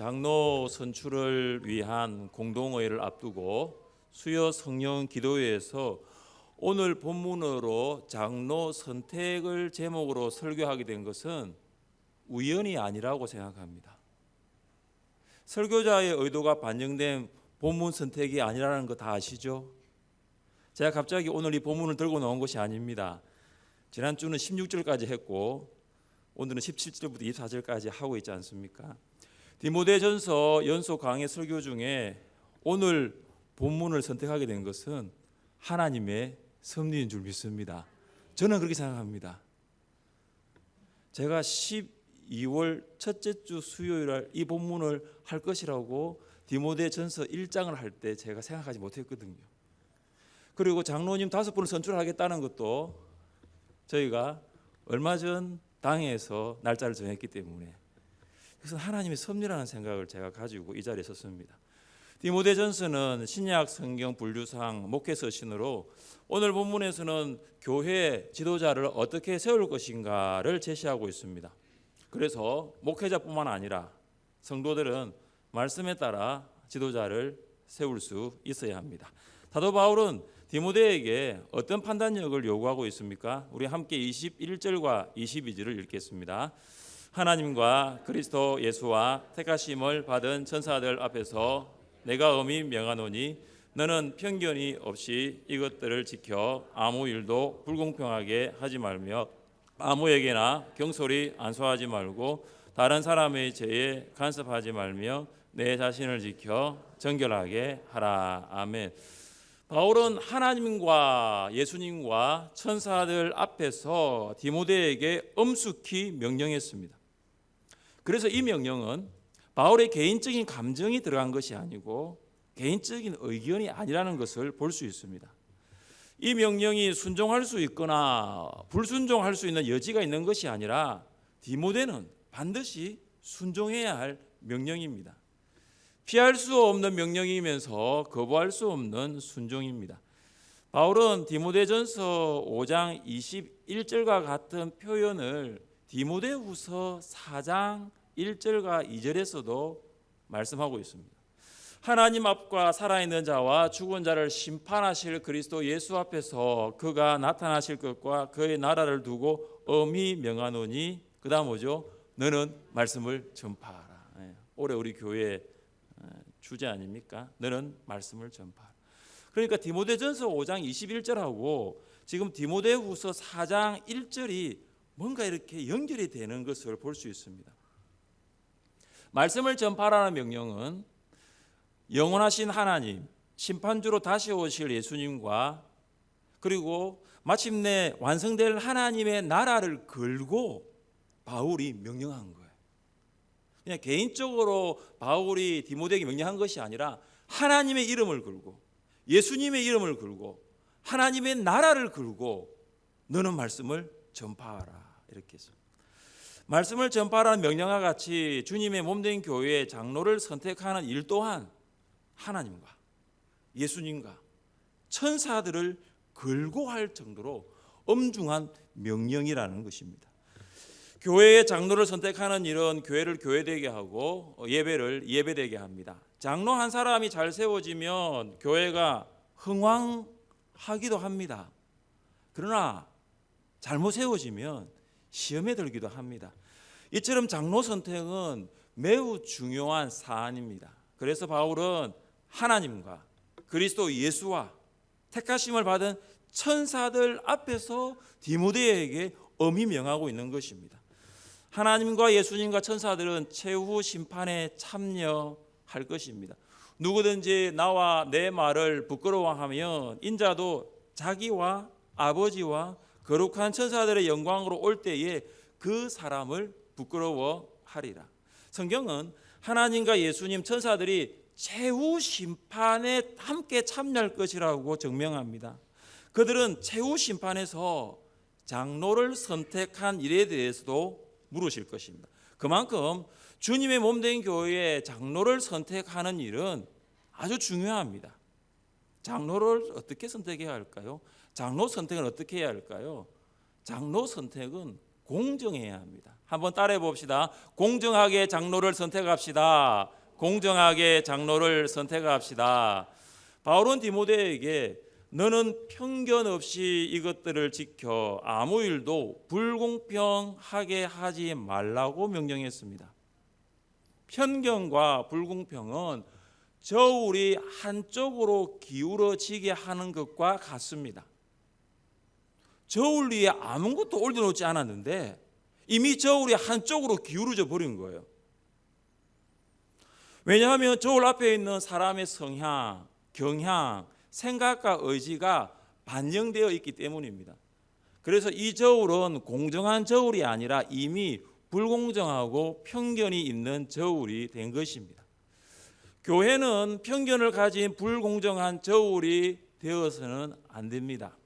장로 선출을 위한 공동의회를 앞두고 수요 성령 기도회에서 오늘 본문으로 장로 선택을 제목으로 설교하게 된 것은 우연이 아니라고 생각합니다. 설교자의 의도가 반영된 본문 선택이 아니라는 거 다 아시죠? 제가 갑자기 오늘 이 본문을 들고 나온 것이 아닙니다. 지난주는 16절까지 했고 오늘은 17절부터 24절까지 하고 있지 않습니까? 디모데전서 연속 강의 설교 중에 오늘 본문을 선택하게 된 것은 하나님의 섭리인 줄 믿습니다. 저는 그렇게 생각합니다. 제가 12월 첫째 주 수요일날 이 본문을 할 것이라고 디모데전서 1장을 할 때 제가 생각하지 못했거든요. 그리고 장로님 5분을 선출하겠다는 것도 저희가 얼마 전 당에서 날짜를 정했기 때문에, 그래서 하나님의 섭리라는 생각을 제가 가지고 이 자리에 섰습니다. 디모데전서는 신약 성경 분류상 목회 서신으로 오늘 본문에서는 교회 지도자를 어떻게 세울 것인가를 제시하고 있습니다. 그래서 목회자뿐만 아니라 성도들은 말씀에 따라 지도자를 세울 수 있어야 합니다. 사도 바울은 디모데에게 어떤 판단력을 요구하고 있습니까? 우리 함께 21절과 22절을 읽겠습니다. 하나님과 그리스도 예수와 택하심을 받은 천사들 앞에서 내가 엄히 명하노니 너는 편견이 없이 이것들을 지켜 아무 일도 불공평하게 하지 말며 아무에게나 경솔히 안수하지 말고 다른 사람의 죄에 간섭하지 말며 내 자신을 지켜 정결하게 하라. 아멘. 바울은 하나님과 예수님과 천사들 앞에서 디모데에게 엄숙히 명령했습니다. 그래서 이 명령은 바울의 개인적인 감정이 들어간 것이 아니고 개인적인 의견이 아니라는 것을 볼 수 있습니다. 이 명령이 순종할 수 있거나 불순종할 수 있는 여지가 있는 것이 아니라 디모데는 반드시 순종해야 할 명령입니다. 피할 수 없는 명령이면서 거부할 수 없는 순종입니다. 바울은 디모데전서 5장 21절과 같은 표현을 디모데후서 4장 1절과 2절에서도 말씀하고 있습니다. 하나님 앞과 살아있는 자와 죽은 자를 심판하실 그리스도 예수 앞에서 그가 나타나실 것과 그의 나라를 두고 엄히 명하노니, 그 다음 뭐죠? 너는 말씀을 전파하라. 올해 우리 교회 주제 아닙니까? 너는 말씀을 전파하라. 그러니까 디모데전서 5장 21절하고 지금 디모데후서 4장 1절이 뭔가 이렇게 연결이 되는 것을 볼 수 있습니다. 말씀을 전파하라는 명령은 영원하신 하나님, 심판주로 다시 오실 예수님과 그리고 마침내 완성될 하나님의 나라를 걸고 바울이 명령한 거예요. 그냥 개인적으로 바울이 디모데에게 명령한 것이 아니라 하나님의 이름을 걸고 예수님의 이름을 걸고 하나님의 나라를 걸고 너는 말씀을 전파하라, 이렇게 해서 말씀을 전파하라는 명령과 같이 주님의 몸된 교회의 장로를 선택하는 일 또한 하나님과 예수님과 천사들을 걸고 할 정도로 엄중한 명령이라는 것입니다. 교회의 장로를 선택하는 일은 교회를 교회되게 하고 예배를 예배되게 합니다. 장로 한 사람이 잘 세워지면 교회가 흥왕하기도 합니다. 그러나 잘못 세워지면 시험에 들기도 합니다. 이처럼 장로 선택은 매우 중요한 사안입니다. 그래서 바울은 하나님과 그리스도 예수와 택하심을 받은 천사들 앞에서 디모데에게 엄히 명하고 있는 것입니다. 하나님과 예수님과 천사들은 최후 심판에 참여할 것입니다. 누구든지 나와 내 말을 부끄러워하면 인자도 자기와 아버지와 거룩한 천사들의 영광으로 올 때에 그 사람을 부끄러워하리라. 성경은 하나님과 예수님, 천사들이 최후 심판에 함께 참여할 것이라고 증명합니다. 그들은 최후 심판에서 장로를 선택한 일에 대해서도 물으실 것입니다. 그만큼 주님의 몸된 교회의 장로를 선택하는 일은 아주 중요합니다. 장로를 어떻게 선택해야 할까요? 장로 선택은 어떻게 해야 할까요? 장로 선택은 공정해야 합니다. 한번 따라해 봅시다. 공정하게 장로를 선택합시다. 공정하게 장로를 선택합시다. 바울은 디모데에게 너는 편견 없이 이것들을 지켜 아무 일도 불공평하게 하지 말라고 명령했습니다. 편견과 불공평은 저울이 한쪽으로 기울어지게 하는 것과 같습니다. 저울 위에 아무것도 올려놓지 않았는데 이미 저울이 한쪽으로 기울어져 버린 거예요. 왜냐하면 저울 앞에 있는 사람의 성향, 경향, 생각과 의지가 반영되어 있기 때문입니다. 그래서 이 저울은 공정한 저울이 아니라 이미 불공정하고 편견이 있는 저울이 된 것입니다. 교회는 편견을 가진 불공정한 저울이 되어서는 안 됩니다.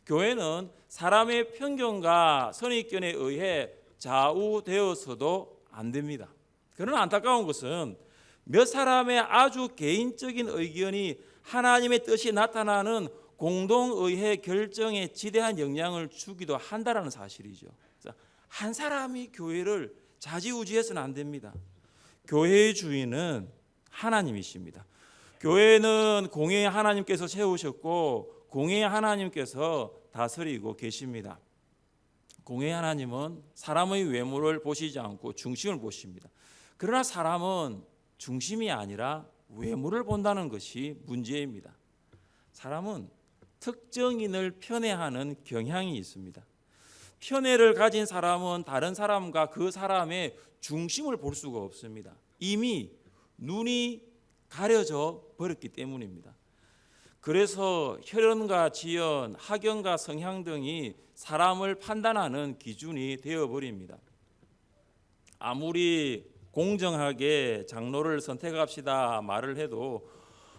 교회는 사람의 편견과 선입견에 의해 좌우되어서도 안 됩니다. 그러나 안타까운 것은 몇 사람의 아주 개인적인 의견이 하나님의 뜻이 나타나는 공동의회 결정에 지대한 영향을 주기도 한다는 사실이죠. 한 사람이 교회를 좌지우지해서는 안 됩니다. 교회의 주인은 하나님이십니다. 교회는 공의의 하나님께서 세우셨고 공의의 하나님께서 다스리고 계십니다. 공의의 하나님은 사람의 외모를 보시지 않고 중심을 보십니다. 그러나 사람은 중심이 아니라 외모를 본다는 것이 문제입니다. 사람은 특정인을 편애하는 경향이 있습니다. 편애를 가진 사람은 다른 사람과 그 사람의 중심을 볼 수가 없습니다. 이미 눈이 가려져 버렸기 때문입니다. 그래서 혈연과 지연, 학연과 성향 등이 사람을 판단하는 기준이 되어버립니다. 아무리 공정하게 장로를 선택합시다 말을 해도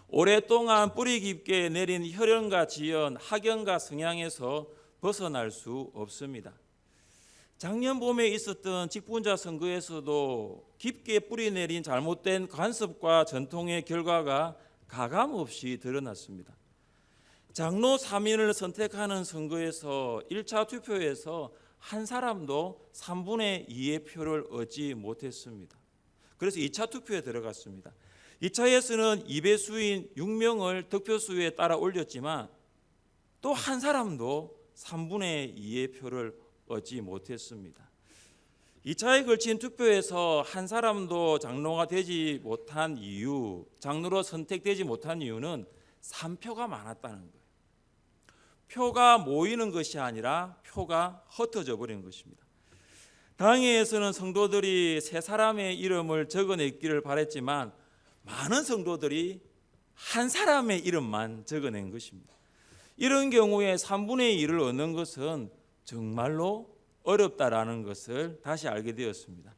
오랫동안 뿌리 깊게 내린 혈연과 지연, 학연과 성향에서 벗어날 수 없습니다. 작년 봄에 있었던 직분자 선거에서도 깊게 뿌리 내린 잘못된 관습과 전통의 결과가 가감없이 드러났습니다. 장로 3인을 선택하는 선거에서 1차 투표에서 한 사람도 3분의 2의 표를 얻지 못했습니다. 그래서 2차 투표에 들어갔습니다. 2차에서는 2배수인 6명을 득표수에 따라 올렸지만 또 한 사람도 3분의 2의 표를 얻지 못했습니다. 2차에 걸친 투표에서 한 사람도 장로가 되지 못한 이유, 장로로 선택되지 못한 이유는 3표가 많았다는 거예요. 표가 모이는 것이 아니라 표가 흩어져 버린 것입니다. 당회에서는 성도들이 세 사람의 이름을 적어냈기를 바랬지만 많은 성도들이 한 사람의 이름만 적어낸 것입니다. 이런 경우에 3분의 1을 얻는 것은 정말로 어렵다라는 것을 다시 알게 되었습니다.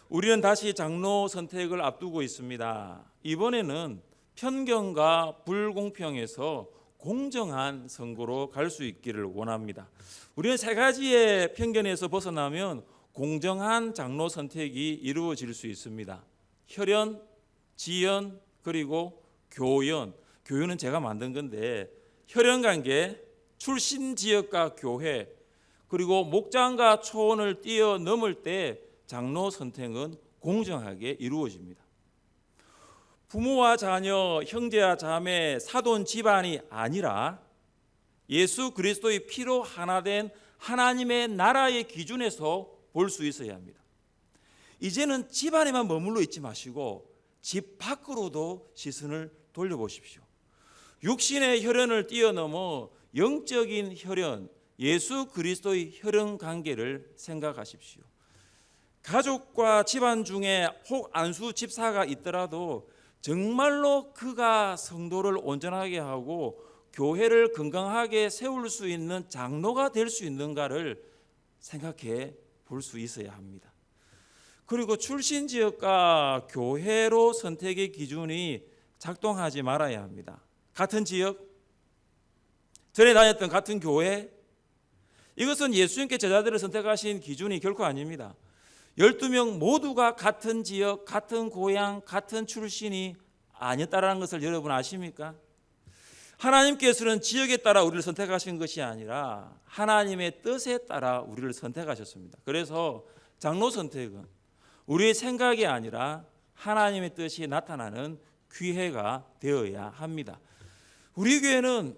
우리는 다시 장로 선택을 앞두고 있습니다. 이번에는 편견과 불공평에서 공정한 선거로 갈 수 있기를 원합니다. 우리는 세 가지의 편견에서 벗어나면 공정한 장로 선택이 이루어질 수 있습니다. 혈연, 지연, 그리고 교연. 교연은 제가 만든 건데 혈연관계, 출신 지역과 교회, 그리고 목장과 초원을 뛰어넘을 때 장로 선택은 공정하게 이루어집니다. 부모와 자녀, 형제와 자매, 사돈 집안이 아니라 예수 그리스도의 피로 하나 된 하나님의 나라의 기준에서 볼 수 있어야 합니다. 이제는 집 안에만 머물러 있지 마시고 집 밖으로도 시선을 돌려보십시오. 육신의 혈연을 뛰어넘어 영적인 혈연, 예수 그리스도의 혈연 관계를 생각하십시오. 가족과 집안 중에 혹 안수 집사가 있더라도 정말로 그가 성도를 온전하게 하고 교회를 건강하게 세울 수 있는 장로가 될 수 있는가를 생각해 볼 수 있어야 합니다. 그리고 출신 지역과 교회로 선택의 기준이 작동하지 말아야 합니다. 같은 지역, 전에 다녔던 같은 교회, 이것은 예수님께 제자들을 선택하신 기준이 결코 아닙니다. 12명 모두가 같은 지역, 같은 고향, 같은 출신이 아니었다라는 것을 여러분 아십니까? 하나님께서는 지역에 따라 우리를 선택하신 것이 아니라 하나님의 뜻에 따라 우리를 선택하셨습니다. 그래서 장로 선택은 우리의 생각이 아니라 하나님의 뜻이 나타나는 기회가 되어야 합니다. 우리 교회는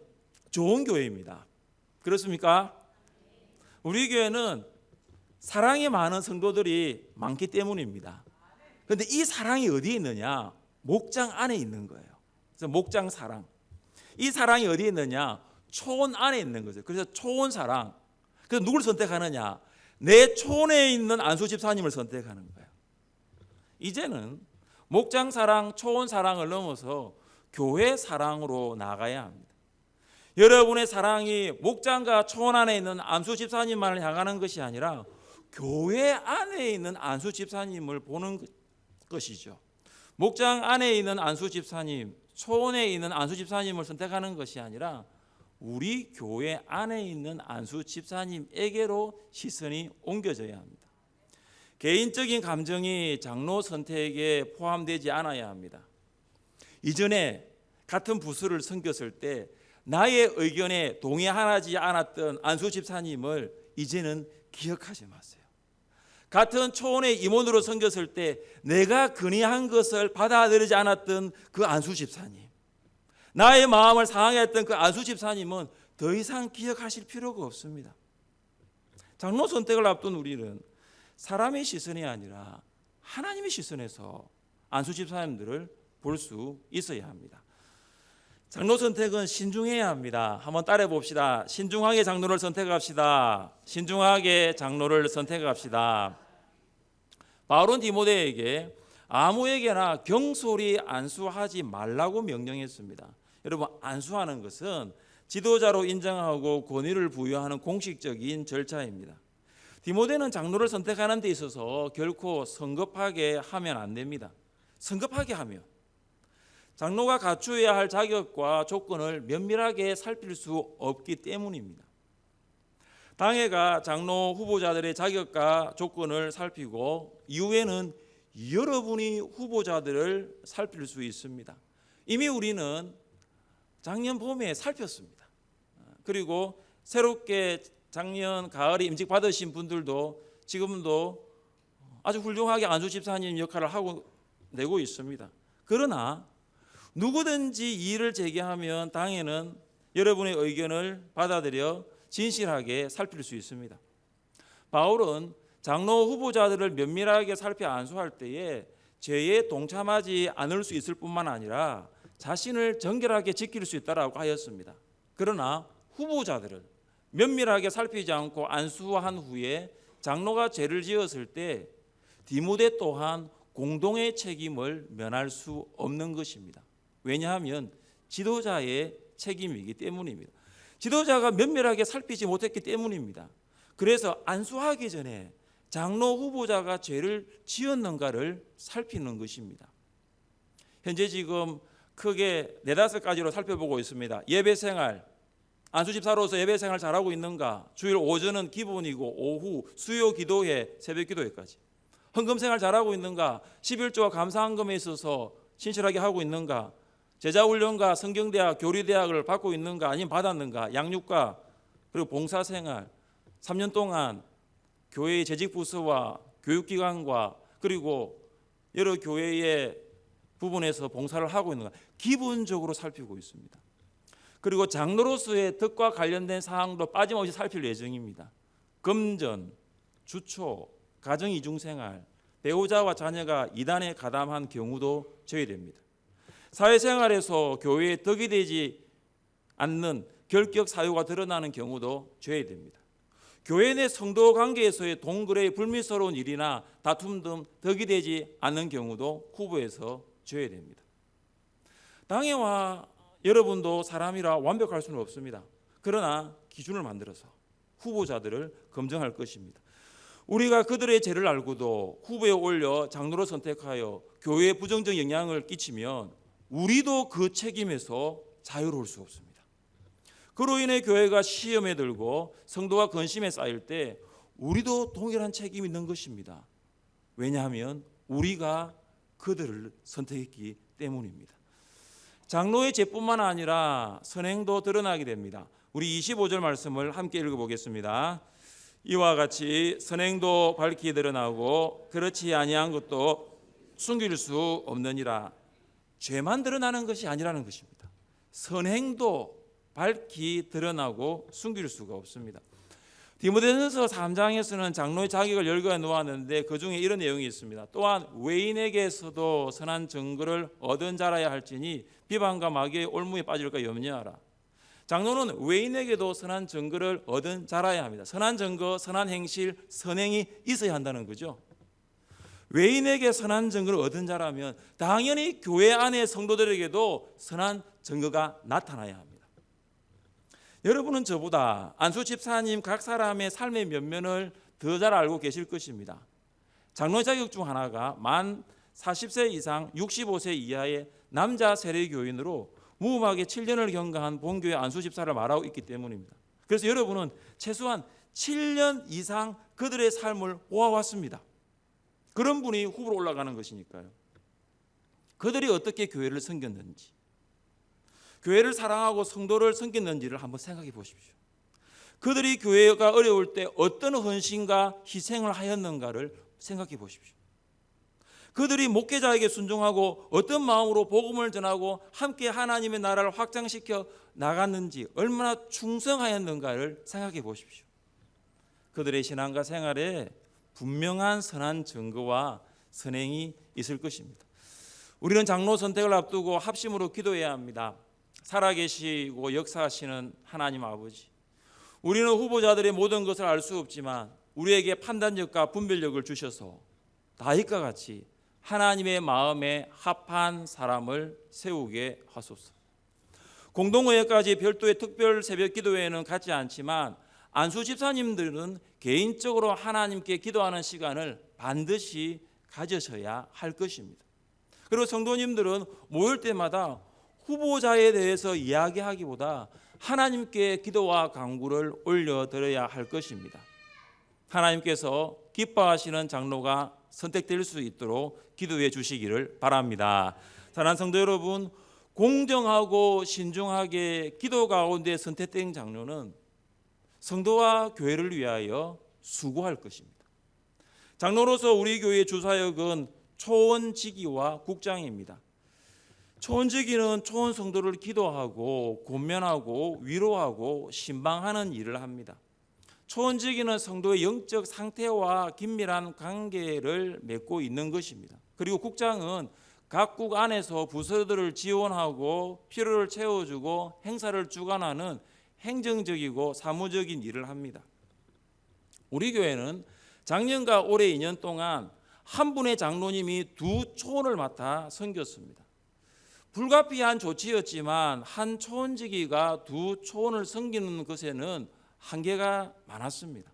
좋은 교회입니다. 그렇습니까? 우리 교회는 사랑이 많은 성도들이 많기 때문입니다. 그런데 이 사랑이 어디에 있느냐? 목장 안에 있는 거예요. 그래서 목장 사랑. 이 사랑이 어디에 있느냐? 초원 안에 있는 거죠. 그래서 초원 사랑. 그래서 누굴 선택하느냐? 내 초원에 있는 안수 집사님을 선택하는 거예요. 이제는 목장 사랑, 초원 사랑을 넘어서 교회 사랑으로 나가야 합니다. 여러분의 사랑이 목장과 초원 안에 있는 안수 집사님만을 향하는 것이 아니라 교회 안에 있는 안수 집사님을 보는 것이죠. 목장 안에 있는 안수 집사님, 초원에 있는 안수 집사님을 선택하는 것이 아니라 우리 교회 안에 있는 안수 집사님에게로 시선이 옮겨져야 합니다. 개인적인 감정이 장로 선택에 포함되지 않아야 합니다. 이전에 같은 부서를 섬겼을 때 나의 의견에 동의하지 않았던 안수 집사님을 이제는 기억하지 마세요. 같은 초원의 임원으로 섬겼을 때 내가 건의한 것을 받아들이지 않았던 그 안수 집사님, 나의 마음을 상하게 했던 그 안수 집사님은 더 이상 기억하실 필요가 없습니다. 장로 선택을 앞둔 우리는 사람의 시선이 아니라 하나님의 시선에서 안수 집사님들을 볼 수 있어야 합니다. 장로 선택은 신중해야 합니다. 한번 따라해 봅시다. 신중하게 장로를 선택합시다. 신중하게 장로를 선택합시다. 바울은 디모데에게 아무에게나 경솔히 안수하지 말라고 명령했습니다. 여러분, 안수하는 것은 지도자로 인정하고 권위를 부여하는 공식적인 절차입니다. 디모데는 장로를 선택하는 데 있어서 결코 성급하게 하면 안 됩니다. 성급하게 하면 장로가 갖추어야 할 자격과 조건을 면밀하게 살필 수 없기 때문입니다. 당회가 장로 후보자들의 자격과 조건을 살피고 이후에는 여러분이 후보자들을 살필 수 있습니다. 이미 우리는 작년 봄에 살폈습니다. 그리고 새롭게 작년 가을에 임직 받으신 분들도 지금도 아주 훌륭하게 안수 집사님 역할을 하고 내고 있습니다. 그러나 누구든지 이의를 제기하면 당에는 여러분의 의견을 받아들여 진실하게 살필 수 있습니다. 바울은 장로 후보자들을 면밀하게 살펴 안수할 때에 죄에 동참하지 않을 수 있을 뿐만 아니라 자신을 정결하게 지킬 수 있다라고 하였습니다. 그러나 후보자들을 면밀하게 살피지 않고 안수한 후에 장로가 죄를 지었을 때 디모데 또한 공동의 책임을 면할 수 없는 것입니다. 왜냐하면 지도자의 책임이기 때문입니다. 지도자가 면밀하게 살피지 못했기 때문입니다. 그래서 안수하기 전에 장로 후보자가 죄를 지었는가를 살피는 것입니다. 현재 지금 크게 4-5가지로 살펴보고 있습니다. 예배생활, 안수집사로서 예배생활 잘하고 있는가? 주일 오전은 기본이고 오후 수요 기도회, 새벽 기도회까지. 헌금생활 잘하고 있는가? 11조와 감사헌금에 있어서 신실하게 하고 있는가? 제자훈련과 성경대학, 교리대학을 받고 있는가? 아니면 받았는가? 양육과 그리고 봉사생활 3년 동안 교회의 재직부서와 교육기관과 그리고 여러 교회의 부분에서 봉사를 하고 있는가? 기본적으로 살피고 있습니다. 그리고 장로로서의 덕과 관련된 사항도 빠짐없이 살필 예정입니다. 금전, 주초, 가정 이중생활, 배우자와 자녀가 이단에 가담한 경우도 제외됩니다. 사회생활에서 교회에 덕이 되지 않는 결격 사유가 드러나는 경우도 제외됩니다. 교회 내 성도 관계에서의 동거래의 불미스러운 일이나 다툼 등 덕이 되지 않는 경우도 후보에서 제외됩니다. 당회와 여러분도 사람이라 완벽할 수는 없습니다. 그러나 기준을 만들어서 후보자들을 검증할 것입니다. 우리가 그들의 죄를 알고도 후보에 올려 장로로 선택하여 교회에 부정적 영향을 끼치면 우리도 그 책임에서 자유로울 수 없습니다. 그로 인해 교회가 시험에 들고 성도가 근심에 쌓일 때 우리도 동일한 책임이 있는 것입니다. 왜냐하면 우리가 그들을 선택했기 때문입니다. 장로의 죄뿐만 아니라 선행도 드러나게 됩니다. 우리 25절 말씀을 함께 읽어보겠습니다. 이와 같이 선행도 밝히 드러나고 그렇지 아니한 것도 숨길 수 없느니라. 죄만 드러나는 것이 아니라는 것입니다. 선행도 밝히 드러나고 숨길 수가 없습니다. 디모데전서 3장에서는 장로의 자격을 열거해 놓았는데 그 중에 이런 내용이 있습니다. 또한 외인에게서도 선한 증거를 얻은 자라야 할지니 비방과 마귀의 올무에 빠질까 염려하라. 장로는 외인에게도 선한 증거를 얻은 자라야 합니다. 선한 증거, 선한 행실, 선행이 있어야 한다는 거죠. 외인에게 선한 증거를 얻은 자라면 당연히 교회 안의 성도들에게도 선한 증거가 나타나야 합니다. 여러분은 저보다 안수 집사님 각 사람의 삶의 면면을 더 잘 알고 계실 것입니다. 장로 자격 중 하나가 만 40세 이상 65세 이하의 남자 세례교인으로 무음하게 7년을 경과한 본교회 안수 집사를 말하고 있기 때문입니다. 그래서 여러분은 최소한 7년 이상 그들의 삶을 보아왔습니다. 그런 분이 후보로 올라가는 것이니까요. 그들이 어떻게 교회를 섬겼는지, 교회를 사랑하고 성도를 섬겼는지를 한번 생각해 보십시오. 그들이 교회가 어려울 때 어떤 헌신과 희생을 하였는가를 생각해 보십시오. 그들이 목회자에게 순종하고 어떤 마음으로 복음을 전하고 함께 하나님의 나라를 확장시켜 나갔는지, 얼마나 충성하였는가를 생각해 보십시오. 그들의 신앙과 생활에 분명한 선한 증거와 선행이 있을 것입니다. 우리는 장로 선택을 앞두고 합심으로 기도해야 합니다. 살아계시고 역사하시는 하나님 아버지, 우리는 후보자들의 모든 것을 알 수 없지만 우리에게 판단력과 분별력을 주셔서 다윗과 같이 하나님의 마음에 합한 사람을 세우게 하소서. 공동의회까지 별도의 특별 새벽 기도회에는 갖지 않지만 안수 집사님들은 개인적으로 하나님께 기도하는 시간을 반드시 가져셔야 할 것입니다. 그리고 성도님들은 모일 때마다 후보자에 대해서 이야기하기보다 하나님께 기도와 간구를 올려드려야 할 것입니다. 하나님께서 기뻐하시는 장로가 선택될 수 있도록 기도해 주시기를 바랍니다. 사랑하는 성도 여러분, 공정하고 신중하게 기도 가운데 선택된 장로는 성도와 교회를 위하여 수고할 것입니다. 장로로서 우리 교회의 주사역은 초원지기와 국장입니다. 초원지기는 초원 성도를 기도하고 권면하고 위로하고 신방하는 일을 합니다. 초원지기는 성도의 영적 상태와 긴밀한 관계를 맺고 있는 것입니다. 그리고 국장은 각국 안에서 부서들을 지원하고 필요를 채워주고 행사를 주관하는 행정적이고 사무적인 일을 합니다. 우리 교회는 작년과 올해 2년 동안 한 분의 장로님이 두 초원을 맡아 섬겼습니다. 불가피한 조치였지만 한 초원지기가 두 초원을 섬기는 것에는 한계가 많았습니다.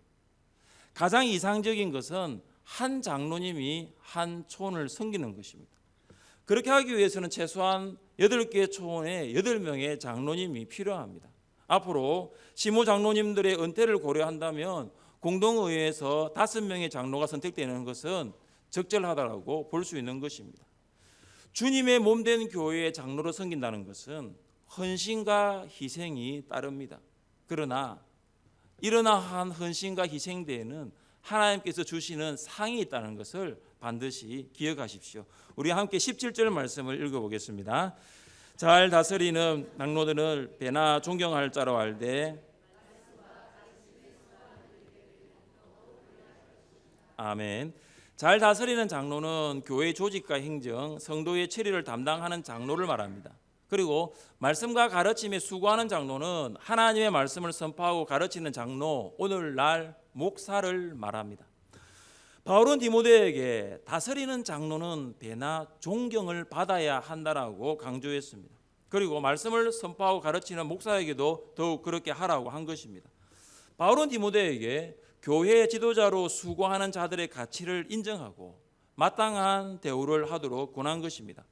가장 이상적인 것은 한 장로님이 한 초원을 섬기는 것입니다. 그렇게 하기 위해서는 최소한 8개 초원에 8명의 장로님이 필요합니다. 앞으로 시모 장로님들의 은퇴를 고려한다면 공동의회에서 5명의 장로가 선택되는 것은 적절하다고 볼 수 있는 것입니다. 주님의 몸된 교회의 장로로 섬긴다는 것은 헌신과 희생이 따릅니다. 그러나 이러한 헌신과 희생 대에는 하나님께서 주시는 상이 있다는 것을 반드시 기억하십시오. 우리 함께 17절 말씀을 읽어보겠습니다. 잘 다스리는 장로들을 배나 존경할 자로 알되 아멘. 잘 다스리는 장로는 교회 조직과 행정, 성도의 처리를 담당하는 장로를 말합니다. 그리고 말씀과 가르침에 수고하는 장로는 하나님의 말씀을 선포하고 가르치는 장로, 오늘날 목사를 말합니다. 바울은 디모데에게 다스리는 장로는 배나 존경을 받아야 한다라고 강조했습니다. 그리고 말씀을 선포하고 가르치는 목사에게도 더욱 그렇게 하라고 한 것입니다. 바울은 디모데에게 교회 지도자로 수고하는 자들의 가치를 인정하고 마땅한 대우를 하도록 권한 것입니다.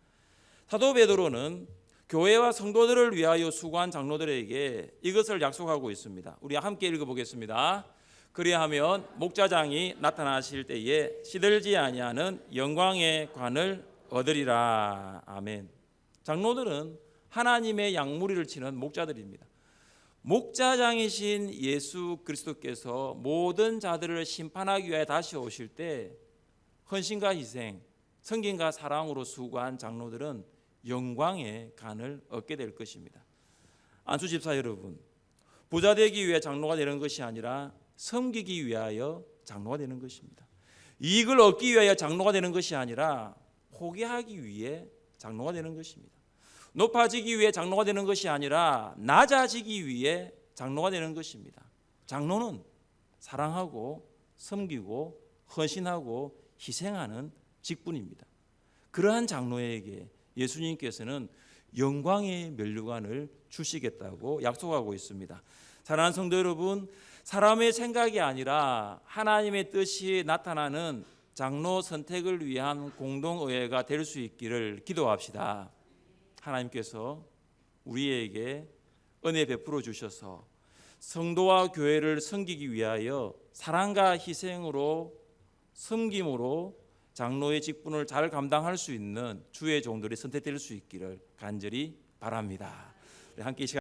사도 베드로는 교회와 성도들을 위하여 수고한 장로들에게 이것을 약속하고 있습니다. 우리 함께 읽어보겠습니다. 그리하면 목자장이 나타나실 때에 시들지 아니하는 영광의 관을 얻으리라. 아멘. 장로들은 하나님의 양무리를 치는 목자들입니다. 목자장이신 예수 그리스도께서 모든 자들을 심판하기 위해 다시 오실 때 헌신과 희생, 섬김과 사랑으로 수고한 장로들은 영광의 간을 얻게 될 것입니다. 안수 집사 여러분, 부자 되기 위해 장로가 되는 것이 아니라 섬기기 위하여 장로가 되는 것입니다. 이익을 얻기 위하여 장로가 되는 것이 아니라 포기하기 위해 장로가 되는 것입니다. 높아지기 위해 장로가 되는 것이 아니라 낮아지기 위해 장로가 되는 것입니다. 장로는 사랑하고 섬기고 헌신하고 희생하는 직분입니다. 그러한 장로에게 예수님께서는 영광의 면류관을 주시겠다고 약속하고 있습니다. 사랑하는 성도 여러분, 사람의 생각이 아니라 하나님의 뜻이 나타나는 장로 선택을 위한 공동의회가 될 수 있기를 기도합시다. 하나님께서 우리에게 은혜 베풀어 주셔서 성도와 교회를 섬기기 위하여 사랑과 희생으로 섬김으로 장로의 직분을 잘 감당할 수 있는 주의 종들이 선택될 수 있기를 간절히 바랍니다. 함께 이 시간